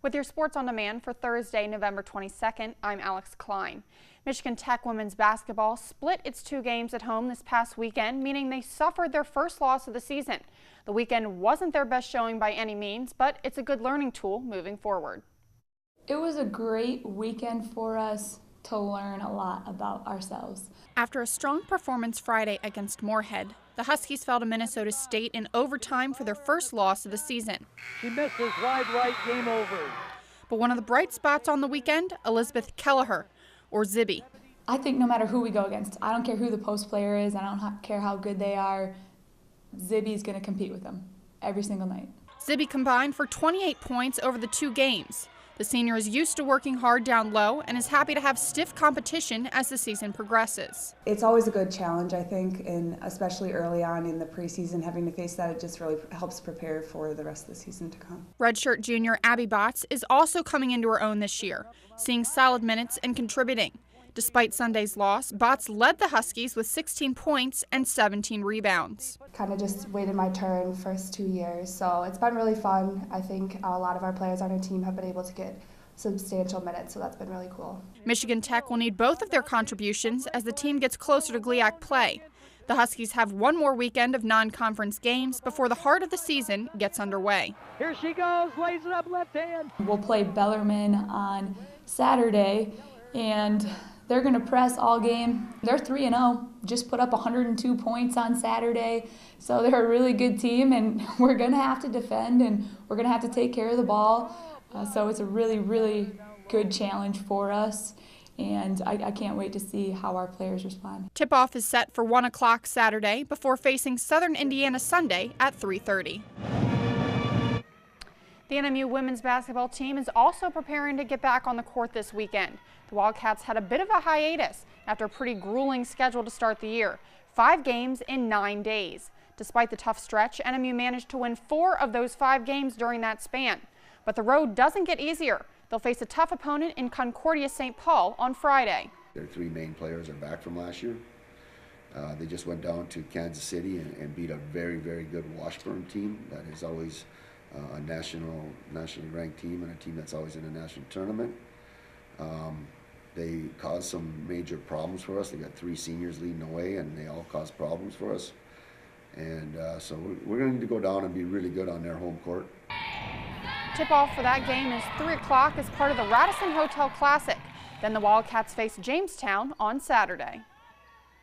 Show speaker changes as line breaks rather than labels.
With your Sports on Demand for Thursday, November 22nd, I'm Alex Klein. Michigan Tech women's basketball split its 2 games at home this past weekend, meaning they suffered their first loss of the season. The weekend wasn't their best showing by any means, but it's a good learning tool moving forward.
It was a great weekend for us to learn a lot about ourselves.
After a strong performance Friday against Moorhead, the Huskies fell to Minnesota State in overtime for their first loss of the season.
She misses wide right, game over.
But one of the bright spots on the weekend, Elizabeth Kelleher, or Zibby.
I think no matter who we go against, I don't care who the post player is, I don't care how good they are, Zibby's going to compete with them every single night.
Zibby combined for 28 points over the 2 games. The senior is used to working hard down low and is happy to have stiff competition as the season progresses.
It's always a good challenge, I think, and especially early on in the preseason, having to face that, it just really helps prepare for the rest of the season to come.
Redshirt junior Abby Botts is also coming into her own this year, seeing solid minutes and contributing. Despite Sunday's loss, Botts led the Huskies with 16 points and 17 rebounds.
Kind of just waited my turn first 2 years, so it's been really fun. I think a lot of our players on our team have been able to get substantial minutes, so that's been really cool.
Michigan Tech will need both of their contributions as the team gets closer to GLIAC play. The Huskies have one more weekend of non-conference games before the heart of the season gets underway.
Here she goes, lays it up left hand.
We'll play Bellarmine on Saturday, and they're going to press all game. They're 3-0, just put up 102 points on Saturday. So they're a really good team, and we're going to have to defend, and we're going to have to take care of the ball. So it's a really, really good challenge for us, and I can't wait to see how our players respond.
Tip-off is set for 1 o'clock Saturday before facing Southern Indiana Sunday at 3:30. The NMU women's basketball team is also preparing to get back on the court this weekend. The Wildcats had a bit of a hiatus after a pretty grueling schedule to start the year. 5 games in 9 days. Despite the tough stretch, NMU managed to win 4 of those 5 games during that span. But the road doesn't get easier. They'll face a tough opponent in Concordia St. Paul on Friday.
Their 3 main players are back from last year. They just went down to Kansas City and beat a very, very good Washburn team that is always a nationally ranked team and a team that's always in a national tournament. They caused some major problems for us. They got 3 seniors leading the way, and they all caused problems for us. And so we're going to need to go down and be really good on their home court.
Tip-off for that game is 3 o'clock as part of the Radisson Hotel Classic. Then the Wildcats face Jamestown on Saturday.